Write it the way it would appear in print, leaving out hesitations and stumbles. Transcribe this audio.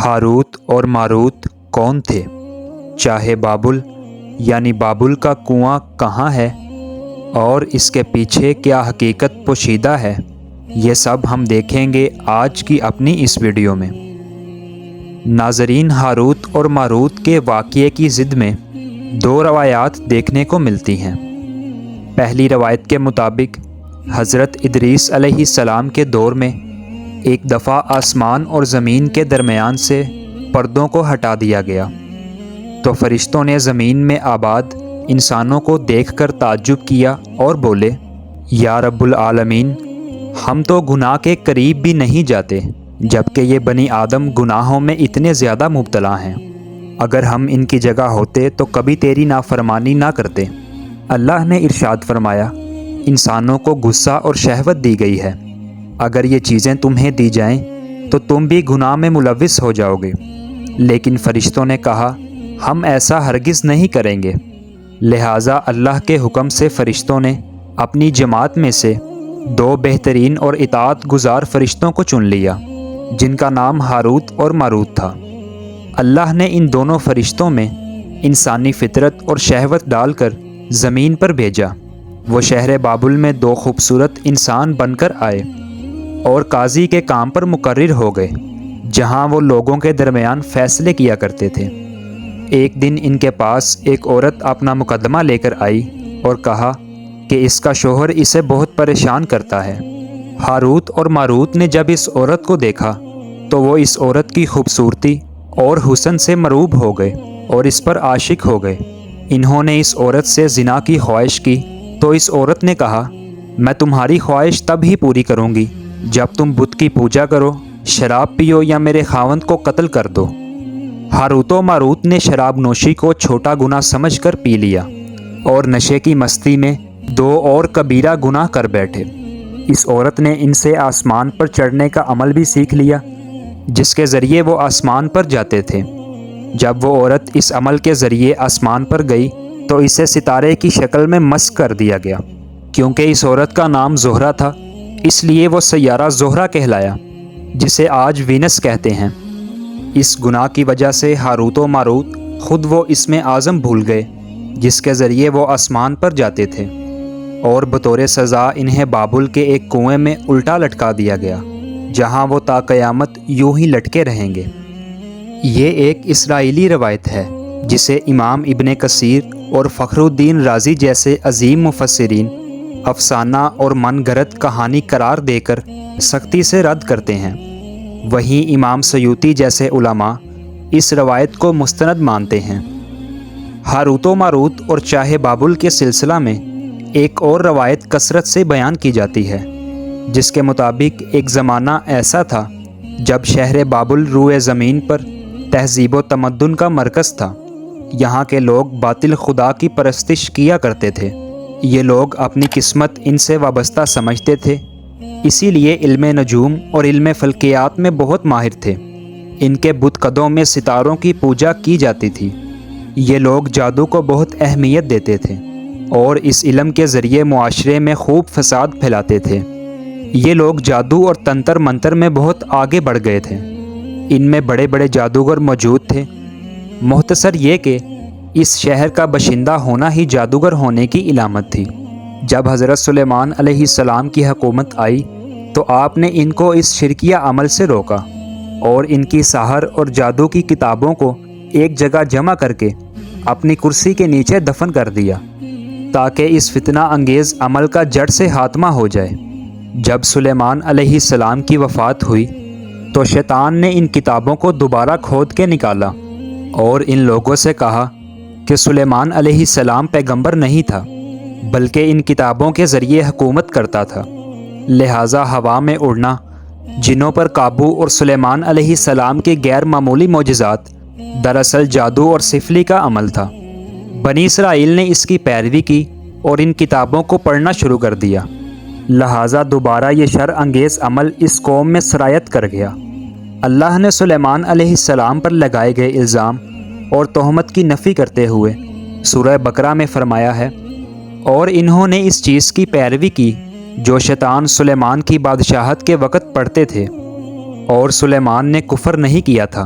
Harut اور ماروت کون تھے؟ چاہے بابل یعنی بابل کا کنواں کہاں ہے اور اس کے پیچھے کیا حقیقت پوشیدہ ہے، یہ سب ہم دیکھیں گے آج کی اپنی اس ویڈیو میں۔ ناظرین، ہاروت اور ماروت کے واقعے کی ضد میں دو روایات دیکھنے کو ملتی ہیں۔ پہلی روایت کے مطابق حضرت ادریس علیہ السلام کے دور میں ایک دفعہ آسمان اور زمین کے درمیان سے پردوں کو ہٹا دیا گیا تو فرشتوں نے زمین میں آباد انسانوں کو دیکھ کر تعجب کیا اور بولے، یا رب العالمین، ہم تو گناہ کے قریب بھی نہیں جاتے، جبکہ یہ بنی آدم گناہوں میں اتنے زیادہ مبتلا ہیں۔ اگر ہم ان کی جگہ ہوتے تو کبھی تیری نافرمانی نہ کرتے۔ اللہ نے ارشاد فرمایا، انسانوں کو غصہ اور شہوت دی گئی ہے، اگر یہ چیزیں تمہیں دی جائیں تو تم بھی گناہ میں ملوث ہو جاؤ گے۔ لیکن فرشتوں نے کہا، ہم ایسا ہرگز نہیں کریں گے۔ لہٰذا اللہ کے حکم سے فرشتوں نے اپنی جماعت میں سے دو بہترین اور اطاعت گزار فرشتوں کو چن لیا، جن کا نام ہاروت اور ماروت تھا۔ اللہ نے ان دونوں فرشتوں میں انسانی فطرت اور شہوت ڈال کر زمین پر بھیجا۔ وہ شہر بابل میں دو خوبصورت انسان بن کر آئے اور قاضی کے کام پر مقرر ہو گئے، جہاں وہ لوگوں کے درمیان فیصلے کیا کرتے تھے۔ ایک دن ان کے پاس ایک عورت اپنا مقدمہ لے کر آئی اور کہا کہ اس کا شوہر اسے بہت پریشان کرتا ہے۔ ہاروت اور ماروت نے جب اس عورت کو دیکھا تو وہ اس عورت کی خوبصورتی اور حسن سے مروب ہو گئے اور اس پر عاشق ہو گئے۔ انہوں نے اس عورت سے زنا کی خواہش کی تو اس عورت نے کہا، میں تمہاری خواہش تب ہی پوری کروں گی جب تم بت کی پوجا کرو، شراب پیو یا میرے خاوند کو قتل کر دو۔ ہاروت و ماروت نے شراب نوشی کو چھوٹا گناہ سمجھ کر پی لیا اور نشے کی مستی میں دو اور کبیرہ گناہ کر بیٹھے۔ اس عورت نے ان سے آسمان پر چڑھنے کا عمل بھی سیکھ لیا، جس کے ذریعے وہ آسمان پر جاتے تھے۔ جب وہ عورت اس عمل کے ذریعے آسمان پر گئی تو اسے ستارے کی شکل میں مسخ کر دیا گیا۔ کیونکہ اس عورت کا نام زہرہ تھا، اس لیے وہ سیارہ زہرہ کہلایا، جسے آج وینس کہتے ہیں۔ اس گناہ کی وجہ سے ہاروت و ماروت خود وہ اسم اعظم بھول گئے جس کے ذریعے وہ آسمان پر جاتے تھے، اور بطور سزا انہیں بابل کے ایک کنویں میں الٹا لٹکا دیا گیا، جہاں وہ تا قیامت یوں ہی لٹکے رہیں گے۔ یہ ایک اسرائیلی روایت ہے جسے امام ابن کثیر اور فخر الدین رازی جیسے عظیم مفسرین افسانہ اور من گھڑت کہانی قرار دے کر سختی سے رد کرتے ہیں۔ وہیں امام سیوطی جیسے علماء اس روایت کو مستند مانتے ہیں۔ ہاروت و ماروت اور چاہے بابل کے سلسلہ میں ایک اور روایت کثرت سے بیان کی جاتی ہے، جس کے مطابق ایک زمانہ ایسا تھا جب شہر بابل روئے زمین پر تہذیب و تمدن کا مرکز تھا۔ یہاں کے لوگ باطل خدا کی پرستش کیا کرتے تھے۔ یہ لوگ اپنی قسمت ان سے وابستہ سمجھتے تھے، اسی لیے علم نجوم اور علم فلکیات میں بہت ماہر تھے۔ ان کے بت قدوں میں ستاروں کی پوجا کی جاتی تھی۔ یہ لوگ جادو کو بہت اہمیت دیتے تھے اور اس علم کے ذریعے معاشرے میں خوب فساد پھیلاتے تھے۔ یہ لوگ جادو اور تنتر منتر میں بہت آگے بڑھ گئے تھے۔ ان میں بڑے بڑے جادوگر موجود تھے۔ مختصر یہ کہ اس شہر کا باشندہ ہونا ہی جادوگر ہونے کی علامت تھی۔ جب حضرت سلیمان علیہ السلام کی حکومت آئی تو آپ نے ان کو اس شرکیہ عمل سے روکا اور ان کی سحر اور جادو کی کتابوں کو ایک جگہ جمع کر کے اپنی کرسی کے نیچے دفن کر دیا، تاکہ اس فتنہ انگیز عمل کا جڑ سے خاتمہ ہو جائے۔ جب سلیمان علیہ السلام کی وفات ہوئی تو شیطان نے ان کتابوں کو دوبارہ کھود کے نکالا اور ان لوگوں سے کہا کہ سلیمان علیہ السلام پیغمبر نہیں تھا، بلکہ ان کتابوں کے ذریعے حکومت کرتا تھا۔ لہٰذا ہوا میں اڑنا، جنوں پر قابو اور سلیمان علیہ السلام کے غیر معمولی معجزات دراصل جادو اور سفلی کا عمل تھا۔ بنی اسرائیل نے اس کی پیروی کی اور ان کتابوں کو پڑھنا شروع کر دیا، لہٰذا دوبارہ یہ شر انگیز عمل اس قوم میں سرایت کر گیا۔ اللہ نے سلیمان علیہ السلام پر لگائے گئے الزام اور تہمت کی نفی کرتے ہوئے سورہ بقرہ میں فرمایا ہے، اور انہوں نے اس چیز کی پیروی کی جو شیطان سلیمان کی بادشاہت کے وقت پڑھتے تھے، اور سلیمان نے کفر نہیں کیا تھا